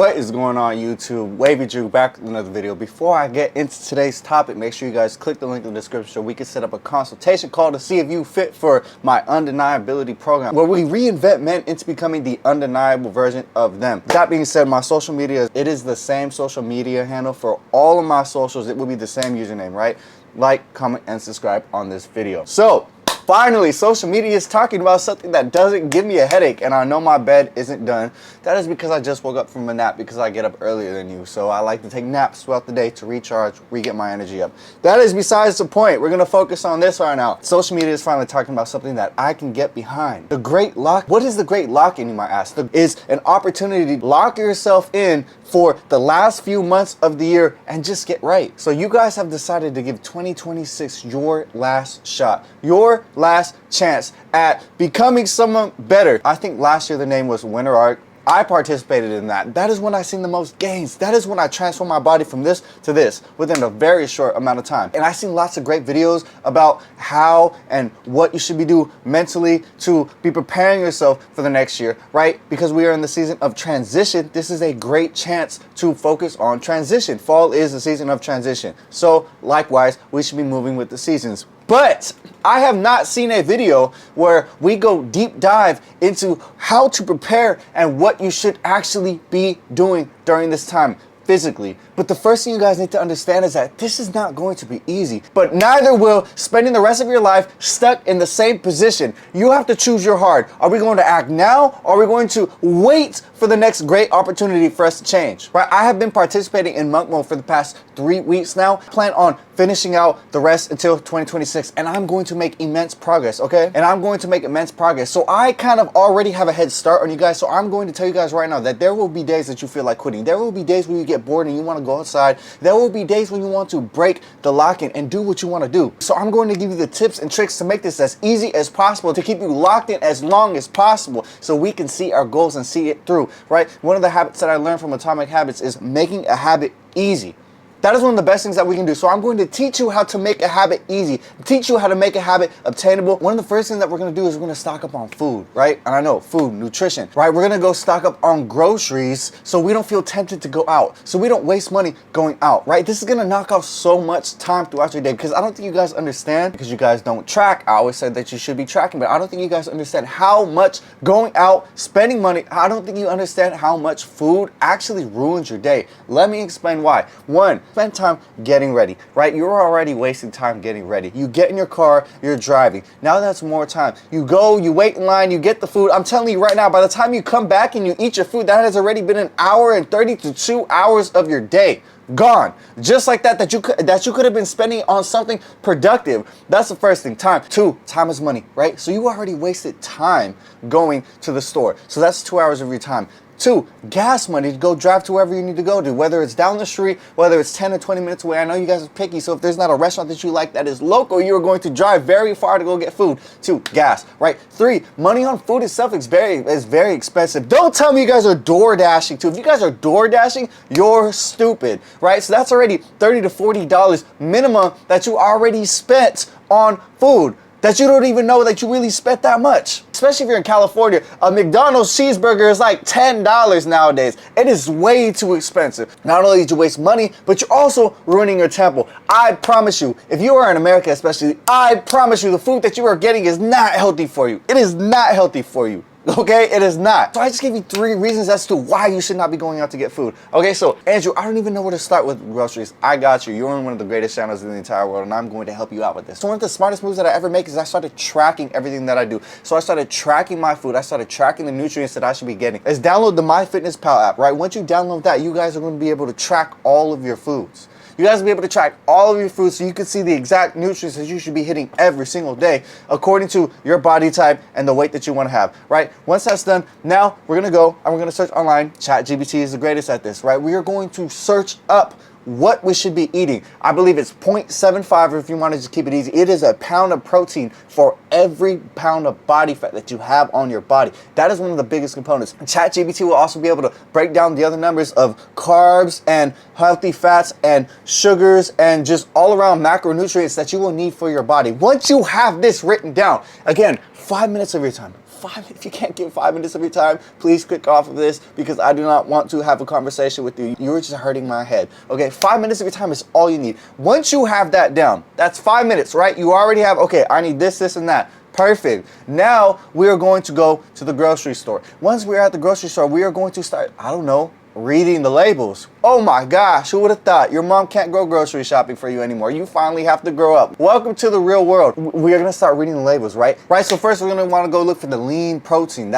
What is going on, YouTube? Madredrew back with another video. Before I get into today's topic, make sure you guys click the link in the description so we can set up a consultation call to see if you fit for my undeniability program, where we reinvent men into becoming the undeniable version of them. That being said, my social media, it is the same social media handle for all of my socials. It will be the same username, right? Like, comment, and subscribe on this video. So finally, social media is talking about something that doesn't give me a headache, and I know my bed isn't done. That is because I just woke up from a nap, because I get up earlier than you. So I like to take naps throughout the day to recharge, re-get my energy up. That is besides the point. We're going to focus on this right now. Social media is finally talking about something that I can get behind. The Great Lock. What is the Great Lock-in, you might ask? Is an opportunity to lock yourself in for the last few months of the year and just get right. So you guys have decided to give 2026 your last shot, your last chance at becoming someone better. I think last year the name was Winter Arc. I participated in that. That is when I seen the most gains. That is when I transformed my body from this to this within a very short amount of time. And I seen lots of great videos about how and what you should be doing mentally to be preparing yourself for the next year, right? Because we are in the season of transition. This is a great chance to focus on transition. Fall is the season of transition. So likewise, we should be moving with the seasons. But I have not seen a video where we go deep dive into how to prepare and what you should actually be doing during this time physically. But the first thing you guys need to understand is that this is not going to be easy, but neither will spending the rest of your life stuck in the same position. You have to choose your heart. Are we going to act now, or are we going to wait for the next great opportunity for us to change? Right? I have been participating in monk mode for the past 3 weeks now. Plan on finishing out the rest until 2026, and I'm going to make immense progress, okay? And I'm going to make immense progress. So I kind of already have a head start on you guys. So I'm going to tell you guys right now that there will be days that you feel like quitting. There will be days when you get bored and you want to go outside. There will be days when you want to break the lock-in and do what you want to do. So I'm going to give you the tips and tricks to make this as easy as possible, to keep you locked in as long as possible, so we can see our goals and see it through, right? One of the habits that I learned from Atomic Habits is making a habit easy. That is one of the best things that we can do. So I'm going to teach you how to make a habit easy, teach you how to make a habit obtainable. One of the first things that we're going to do is we're going to stock up on food, right? And I know, food, nutrition, right? We're going to go stock up on groceries so we don't feel tempted to go out, so we don't waste money going out, right? This is going to knock off so much time throughout your day, because I don't think you guys understand, because you guys don't track. I always said that you should be tracking, but I don't think you guys understand how much going out, spending money, I don't think you understand how much food actually ruins your day. Let me explain why. One, spend time getting ready, right? You're already wasting time getting ready. You get in your car, you're driving. Now that's more time. You go, you wait in line, you get the food. I'm telling you right now, by the time you come back and you eat your food, that has already been an hour and 30 to 2 hours of your day gone. Just like that you could have been spending on something productive. That's the first thing. Time. Two, time is money, right? So you already wasted time going to the store. So that's 2 hours of your time. Two, gas money to go drive to wherever you need to go to, whether it's down the street, whether it's 10 or 20 minutes away. I know you guys are picky, so if there's not a restaurant that you like that is local, you are going to drive very far to go get food. Two, gas, right? Three, money on food itself is very expensive. Don't tell me you guys are door dashing too. If you guys are door dashing, you're stupid, right? So that's already $30 to $40 minimum that you already spent on food, that you don't even know that you really spent that much. Especially if you're in California, a McDonald's cheeseburger is like $10 nowadays. It is way too expensive. Not only did you waste money, but you're also ruining your temple. I promise you, if you are in America especially, I promise you the food that you are getting is not healthy for you. It is not healthy for you. Okay, it is not. So I just gave you 3 reasons as to why you should not be going out to get food. Okay, so Andrew, I don't even know where to start with groceries. I got you. You're in one of the greatest channels in the entire world, and I'm going to help you out with this. So one of the smartest moves that I ever make is I started tracking everything that I do. So I started tracking my food. I started tracking the nutrients that I should be getting. Let's download the MyFitnessPal app, right? Once you download that, you guys are going to be able to track all of your foods. You guys will be able to track all of your foods, so you can see the exact nutrients that you should be hitting every single day according to your body type and the weight that you want to have, right? Once that's done, now we're going to go and we're going to search online. ChatGPT is the greatest at this, right? We are going to search up what we should be eating. I believe it's 0.75, or if you want to just keep it easy, it is a pound of protein for every pound of body fat that you have on your body. That is one of the biggest components. ChatGPT will also be able to break down the other numbers of carbs and healthy fats and sugars and just all around macronutrients that you will need for your body. Once you have this written down, again, 5 minutes of your time, if you can't give 5 minutes of your time, please click off of this because I do not want to have a conversation with you. You're just hurting my head. Okay, 5 minutes of your time is all you need. Once you have that down, that's 5 minutes, right? You already have, okay, I need this, and that. Perfect. Now we are going to go to the grocery store. Once we're at the grocery store, we are going to start, I don't know, reading the labels. Oh my gosh, who would have thought? Your mom can't go grocery shopping for you anymore. You finally have to grow up. Welcome to the real world. We are gonna start reading the labels, right? Right, so first we're gonna wanna go look for the lean protein.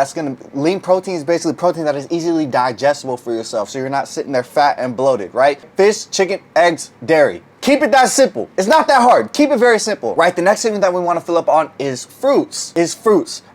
Lean protein is basically protein that is easily digestible for yourself, so you're not sitting there fat and bloated, right? Fish, chicken, eggs, dairy. Keep it that simple. It's not that hard. Keep it very simple, right? The next thing that we wanna fill up on is fruits.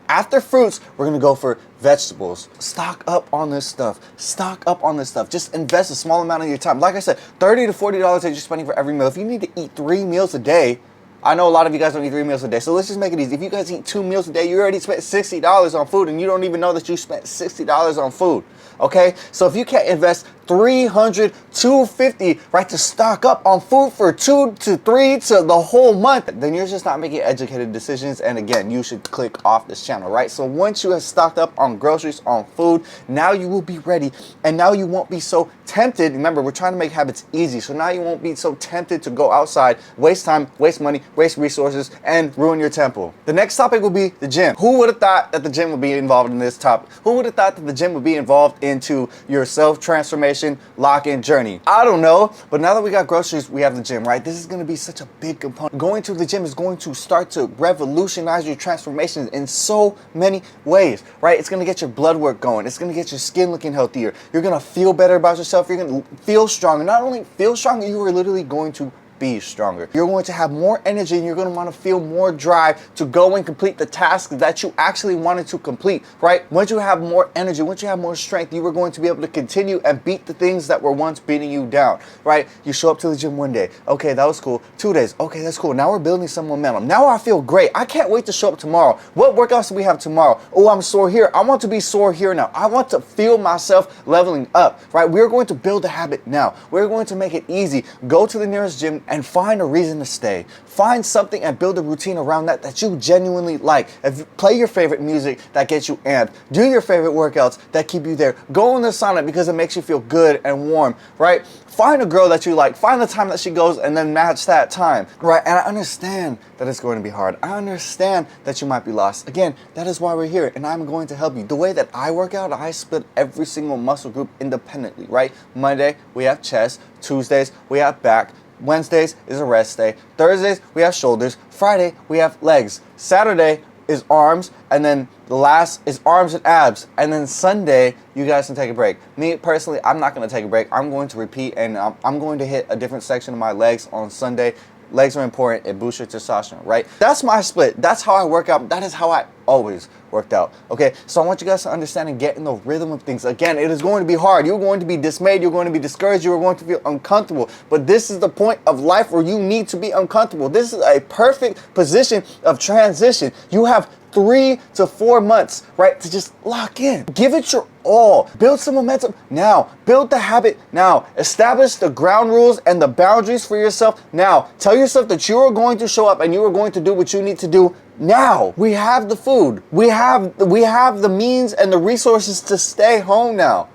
After fruits, we're gonna go for vegetables. Stock up on this stuff. Stock up on this stuff. Just invest a small amount of your time. Like I said, $30 to $40 that you're spending for every meal. If you need to eat 3 meals a day, I know a lot of you guys don't eat 3 meals a day, so let's just make it easy. If you guys eat 2 meals a day, you already spent $60 on food, and you don't even know that you spent $60 on food, okay? So if you can't invest $300, $250, right, to stock up on food for 2 to 3 to the whole month, then you're just not making educated decisions, and again, you should click off this channel, right? So once you have stocked up on groceries, on food, now you will be ready, and now you won't be so tempted. Remember, we're trying to make habits easy, so now you won't be so tempted to go outside, waste time, waste money, waste resources, and ruin your temple. The next topic will be the gym. Who would have thought that the gym would be involved in this topic? Who would have thought that the gym would be involved into your self-transformation lock-in journey? I don't know, but now that we got groceries, we have the gym, right? This is going to be such a big component. Going to the gym is going to start to revolutionize your transformations in so many ways, right? It's going to get your blood work going. It's going to get your skin looking healthier. You're going to feel better about yourself. You're going to feel stronger. Not only feel stronger, you are literally going to be stronger. You're going to have more energy, and you're going to want to feel more drive to go and complete the tasks that you actually wanted to complete, right? Once you have more energy, once you have more strength, you are going to be able to continue and beat the things that were once beating you down, right? You show up to the gym one day. Okay, that was cool. 2 days. Okay, that's cool. Now we're building some momentum. Now I feel great. I can't wait to show up tomorrow. What workouts do we have tomorrow? Oh, I'm sore here. I want to be sore here now. I want to feel myself leveling up, right? We're going to build a habit now. We're going to make it easy. Go to the nearest gym and find a reason to stay. Find something and build a routine around that you genuinely like. If you play your favorite music that gets you amped, do your favorite workouts that keep you there. Go in the sauna because it makes you feel good and warm, right? Find a girl that you like. Find the time that she goes and then match that time, right? And I understand that it's going to be hard. I understand that you might be lost. Again, that is why we're here, and I'm going to help you. The way that I work out, I split every single muscle group independently, right? Monday, we have chest. Tuesdays, we have back. Wednesdays is a rest day. Thursdays, we have shoulders. Friday, we have legs. Saturday is arms, and then the last is arms and abs. And then Sunday, you guys can take a break. Me, personally, I'm not going to take a break. I'm going to repeat, and I'm going to hit a different section of my legs on Sunday. Legs are important. It boosts your testosterone, right? That's my split. That's how I work out. That is how I always worked out, okay? So I want you guys to understand and get in the rhythm of things. Again, it is going to be hard. You're going to be dismayed. You're going to be discouraged. You're going to feel uncomfortable. But this is the point of life where you need to be uncomfortable. This is a perfect position of transition. You have 3 to 4 months, right, to just lock in. Give it your all. Build some momentum now. Build the habit now. Establish the ground rules and the boundaries for yourself now. Tell yourself that you are going to show up and you are going to do what you need to do now. We have the food. We have the means and the resources to stay home now.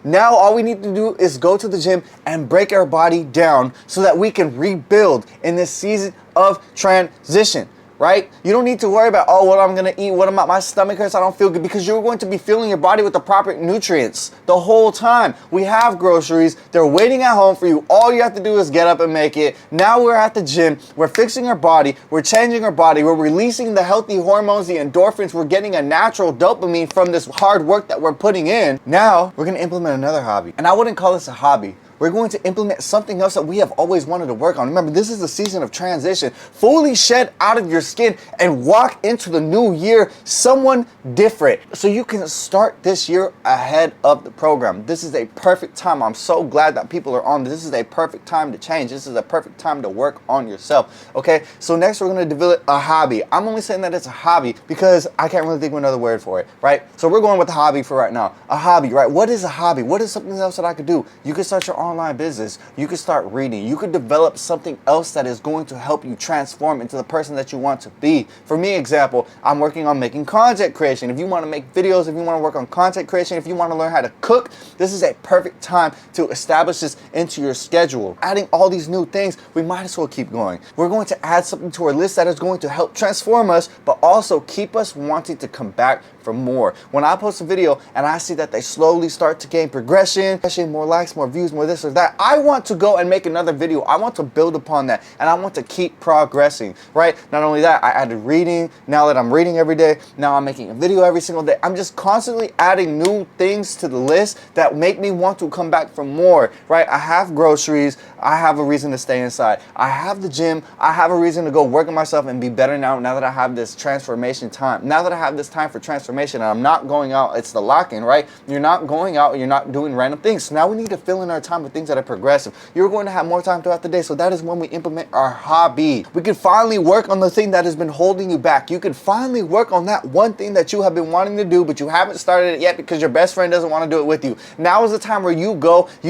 Now all we need to do is go to the gym and break our body down so that we can rebuild in this season of transition. Right? You don't need to worry about, oh, what I'm going to eat, my stomach hurts, I don't feel good, because you're going to be filling your body with the proper nutrients the whole time. We have groceries. They're waiting at home for you. All you have to do is get up and make it. Now we're at the gym. We're fixing our body. We're changing our body. We're releasing the healthy hormones, the endorphins. We're getting a natural dopamine from this hard work that we're putting in. Now we're going to implement another hobby. And I wouldn't call this a hobby. We're going to implement something else that we have always wanted to work on. Remember, this is the season of transition. Fully shed out of your skin and walk into the new year someone different, so you can start this year ahead of the program. This is a perfect time. I'm so glad that people are on this. This is a perfect time to change. This is a perfect time to work on yourself. Okay, so next we're going to develop a hobby. I'm only saying that it's a hobby because I can't really think of another word for it, right? So we're going with a hobby for right now. A hobby, right? What is a hobby? What is something else that I could do? You could start your own online business. You could start reading. You could develop something else that is going to help you transform into the person that you want to be. For me, example, I'm working on making content creation. If you want to make videos, if you want to work on content creation, if you want to learn how to cook, this is a perfect time to establish this into your schedule. Adding all these new things, we might as well keep going. We're going to add something to our list that is going to help transform us, but also keep us wanting to come back for more. When I post a video and I see that they slowly start to gain progression, more likes, more views, more this or that, I want to go and make another video. I want to build upon that, and I want to keep progressing, right? Not only that, I added reading. Now that I'm reading every day, now I'm making a video every single day. I'm just constantly adding new things to the list that make me want to come back for more, right? I have groceries. I have a reason to stay inside. I have the gym. I have a reason to go work on myself and be better now that I have this transformation time. Now that I have this time for transformation and I'm not going out, it's the lock-in, right? You're not going out and you're not doing random things. So now we need to fill in our time with things that are progressive. You're going to have more time throughout the day, so that is when we implement our hobby. We can finally work on the thing that has been holding you back. You can finally work on that one thing that you have been wanting to do, but you haven't started it yet because your best friend doesn't want to do it with you. Now is the time where you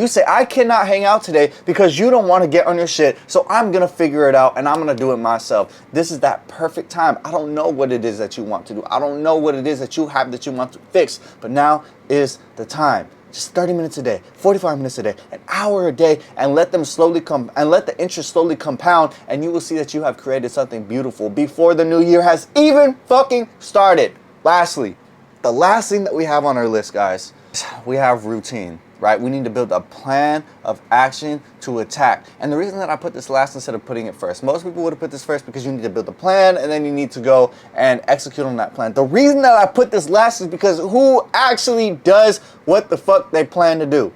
say, I cannot hang out today because you don't want to get on your shit, so I'm going to figure it out and I'm going to do it myself. This is that perfect time. I don't know what it is that you want to do. I don't know what it is that you have that you want to fix, but now is the time. Just 30 minutes a day, 45 minutes a day, an hour a day, and let them slowly come and let the interest slowly compound, and you will see that you have created something beautiful before the new year has even fucking started. Lastly, the last thing that we have on our list, guys, we have routine, right? We need to build a plan of action to attack. And the reason that I put this last instead of putting it first, most people would have put this first because you need to build a plan and then you need to go and execute on that plan. The reason that I put this last is because who actually does what the fuck they plan to do?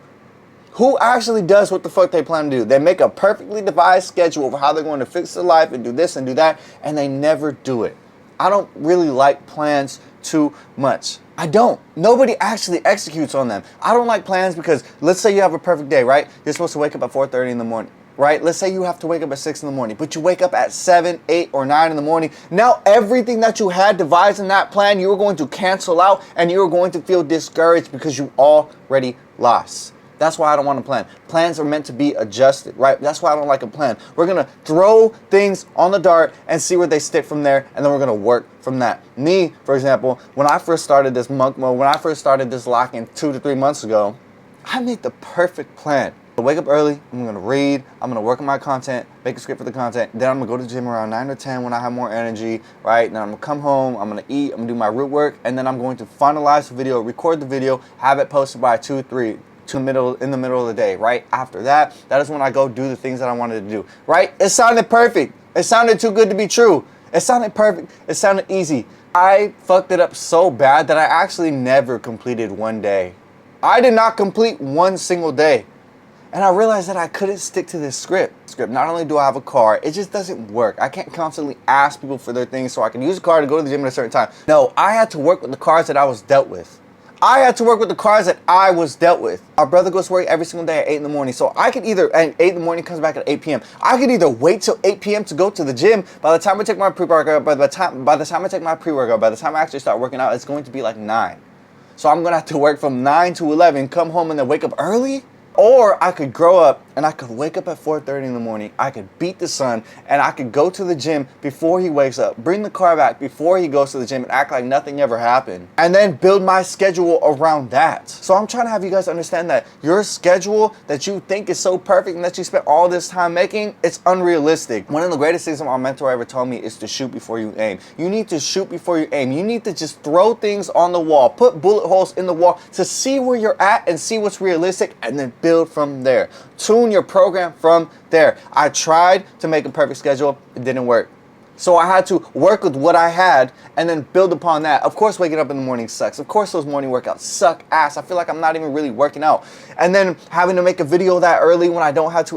Who actually does what the fuck they plan to do? They make a perfectly devised schedule of how they're going to fix their life and do this and do that, and they never do it. I don't really like plans too much. I don't. Nobody actually executes on them. I don't like plans because let's say you have a perfect day, right? You're supposed to wake up at 4:30 in the morning, right? Let's say you have to wake up at 6 in the morning, but you wake up at 7, 8, or 9 in the morning. Now everything that you had devised in that plan, you are going to cancel out and you are going to feel discouraged because you already lost. That's why I don't want a plan. Plans are meant to be adjusted, right? That's why I don't like a plan. We're going to throw things on the dart and see where they stick from there, and then we're going to work from that. Me, for example, when I first started this monk mode, when I first started this lock-in 2 to 3 months ago, I made the perfect plan. I wake up early, I'm going to read, I'm going to work on my content, make a script for the content, then I'm going to go to the gym around 9 or 10 when I have more energy, right? Then I'm going to come home, I'm going to eat, I'm going to do my root work, and then I'm going to finalize the video, record the video, have it posted by 2, 3, in the middle of the day, right? After that, that is when I go do the things that I wanted to do, right? It sounded perfect. It sounded too good to be true. It sounded perfect. It sounded easy. I fucked it up so bad that I actually never completed one day. I did not complete one single day. And I realized that I couldn't stick to this script. Not only do I have a car, it just doesn't work. I can't constantly ask people for their things so I can use a car to go to the gym at a certain time. No, I had to work with the cars that I was dealt with. I had to work with the cars that I was dealt with. Our brother goes to work every single day at 8 in the morning. So I could either, and 8 in the morning comes back at 8 p.m. I could either wait till 8 p.m. to go to the gym. By the time I take my pre-workout, by the time I actually start working out, it's going to be like 9. So I'm going to have to work from 9 to 11, come home and then wake up early. Or I could grow up and I could wake up at 4:30 in the morning. I could beat the sun and I could go to the gym before he wakes up, bring the car back before he goes to the gym and act like nothing ever happened. And then build my schedule around that. So I'm trying to have you guys understand that your schedule that you think is so perfect and that you spent all this time making, it's unrealistic. One of the greatest things that my mentor ever told me is to shoot before you aim. You need to shoot before you aim. You need to just throw things on the wall, put bullet holes in the wall to see where you're at and see what's realistic and then build from there. Tune your program from there. I tried to make a perfect schedule. It didn't work. So I had to work with what I had and then build upon that. Of course, waking up in the morning sucks. Of course, those morning workouts suck ass. I feel like I'm not even really working out. And then having to make a video that early when I don't have too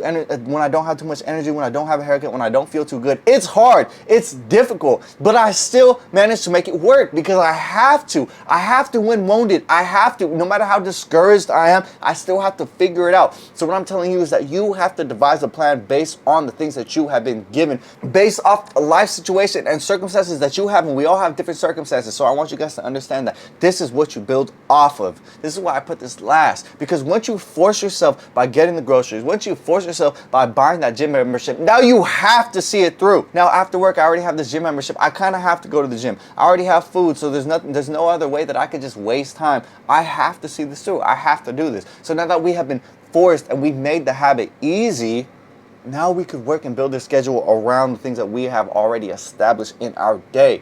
much energy, when I don't have a haircut, when I don't feel too good. It's hard. It's difficult. But I still managed to make it work because I have to. I have to when wounded. I have to. No matter how discouraged I am, I still have to figure it out. So what I'm telling you is that you have to devise a plan based on the things that you have been given, based off a lifestyle life situation and circumstances that you have, and we all have different circumstances. So I want you guys to understand that this is what you build off of. This is why I put this last, because once you force yourself by getting the groceries, once you force yourself by buying that gym membership, now you have to see it through. Now after work, I already have this gym membership. I kind of have to go to the gym. I already have food, so there's no other way that I could just waste time. I have to see this through. I have to do this. So now that we have been forced and we've made the habit easy, now we could work and build a schedule around the things that we have already established in our day.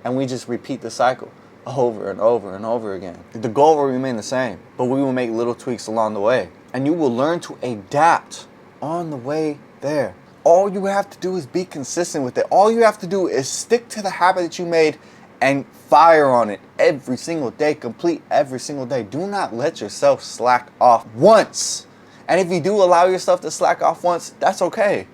And we just repeat the cycle over and over and over again. The goal will remain the same, but we will make little tweaks along the way. And you will learn to adapt on the way there. All you have to do is be consistent with it. All you have to do is stick to the habit that you made and fire on it every single day, complete every single day. Do not let yourself slack off once. And if you do allow yourself to slack off once, that's okay.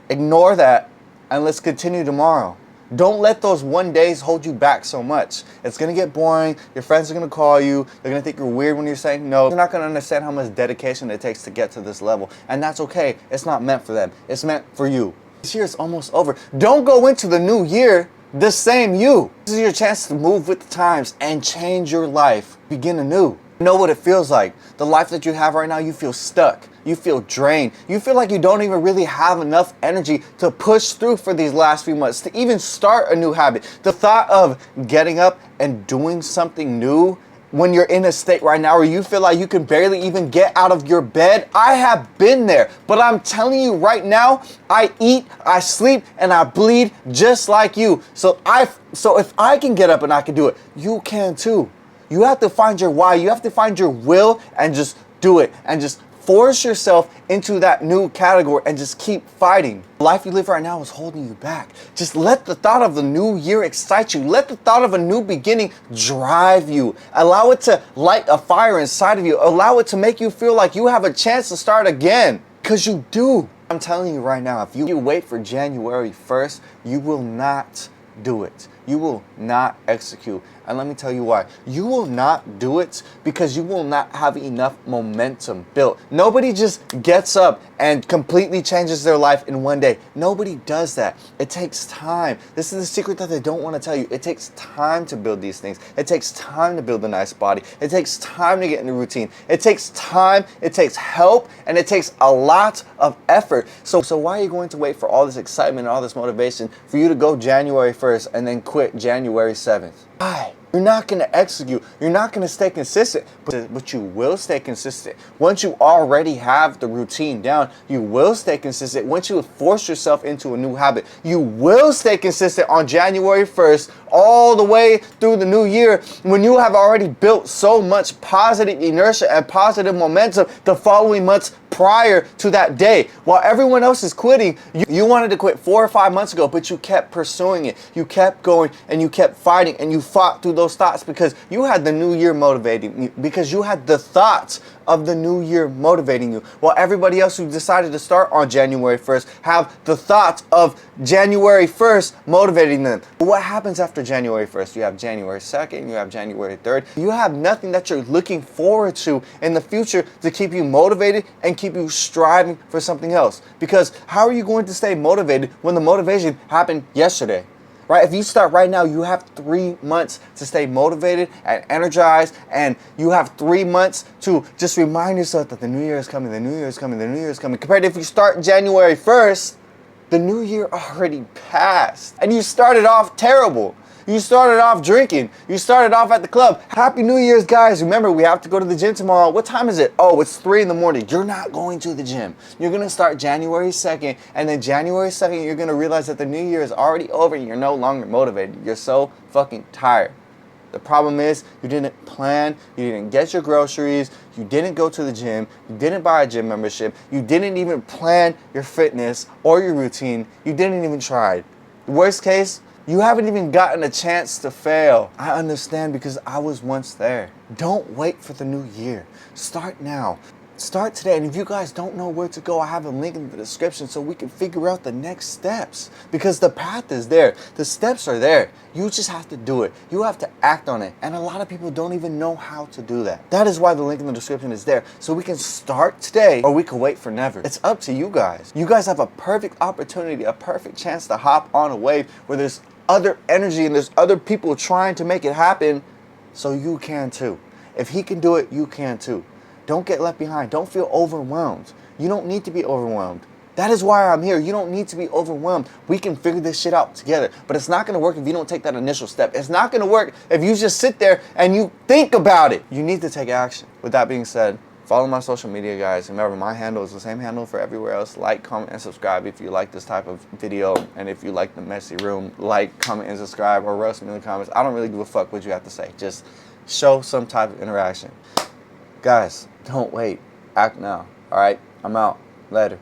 Ignore that and let's continue tomorrow. Don't let those one days hold you back so much. It's going to get boring. Your friends are going to call you. They're going to think you're weird when you're saying no. They're not going to understand how much dedication it takes to get to this level. And that's okay. It's not meant for them. It's meant for you. This year is almost over. Don't go into the new year the same you. This is your chance to move with the times and change your life. Begin anew. Know what it feels like. The life that you have right now, you feel stuck. You feel drained. You feel like you don't even really have enough energy to push through for these last few months, to even start a new habit. The thought of getting up and doing something new when you're in a state right now where you feel like you can barely even get out of your bed, I have been there. But I'm telling you right now, I eat, I sleep, and I bleed just like you. So if I can get up and I can do it, you can too. You have to find your why. You have to find your will and just do it. And just force yourself into that new category and just keep fighting. The life you live right now is holding you back. Just let the thought of the new year excite you. Let the thought of a new beginning drive you. Allow it to light a fire inside of you. Allow it to make you feel like you have a chance to start again. Because you do. I'm telling you right now, if you wait for January 1st, you will not do it. You will not execute. And let me tell you why. You will not do it because you will not have enough momentum built. Nobody just gets up and completely changes their life in one day. Nobody does that. It takes time. This is the secret that they don't want to tell you. It takes time to build these things. It takes time to build a nice body. It takes time to get in the routine. It takes time, it takes help, and it takes a lot of effort. So why are you going to wait for all this excitement and all this motivation for you to go January 1st and then quit January 7th? Why? You're not going to execute. You're not going to stay consistent, but you will stay consistent. Once you already have the routine down, you will stay consistent. Once you force yourself into a new habit, you will stay consistent on January 1st all the way through the new year when you have already built so much positive inertia and positive momentum the following months prior to that day. While everyone else is quitting, you wanted to quit 4 or 5 months ago, but you kept pursuing it. You kept going and you kept fighting and you fought through those thoughts because you had the new year motivating you, because you had the thoughts of the new year motivating you. While everybody else who decided to start on January 1st have the thoughts of January 1st motivating them. But what happens after January 1st? You have January 2nd, you have January 3rd. You have nothing that you're looking forward to in the future to keep you motivated and keep you striving for something else. Because how are you going to stay motivated when the motivation happened yesterday? Right? If you start right now, you have 3 months to stay motivated and energized, and you have 3 months to just remind yourself that the new year is coming, the new year is coming, the new year is coming. Compared to if you start January 1st, the new year already passed, and you started off terrible. You started off drinking. You started off at the club. Happy New Year's, guys. Remember, we have to go to the gym tomorrow. What time is it? Oh, it's 3 in the morning. You're not going to the gym. You're going to start January 2nd, and then January 2nd, you're going to realize that the new year is already over and you're no longer motivated. You're so fucking tired. The problem is you didn't plan, you didn't get your groceries, you didn't go to the gym, you didn't buy a gym membership, you didn't even plan your fitness or your routine, you didn't even try. Worst case, you haven't even gotten a chance to fail. I understand because I was once there. Don't wait for the new year. Start now. Start today, and if you guys don't know where to go, I have a link in the description so we can figure out the next steps, because the path is there, the steps are there. You just have to do it. You have to act on it, and a lot of people don't even know how to do that. That is why the link in the description is there, so we can start today, or we can wait for never. It's up to you guys. You guys have a perfect opportunity, a perfect chance to hop on a wave where there's other energy and there's other people trying to make it happen, so you can too. If he can do it, you can too. Don't get left behind. Don't feel overwhelmed. You don't need to be overwhelmed. That is why I'm here. You don't need to be overwhelmed. We can figure this shit out together. But it's not going to work if you don't take that initial step. It's not going to work if you just sit there and you think about it. You need to take action. With that being said, follow my social media, guys. Remember, my handle is the same handle for everywhere else. Like, comment, and subscribe if you like this type of video. And if you like the messy room, like, comment, and subscribe, or roast me in the comments. I don't really give a fuck what you have to say. Just show some type of interaction. Guys, don't wait. Act now. All right? I'm out. Later.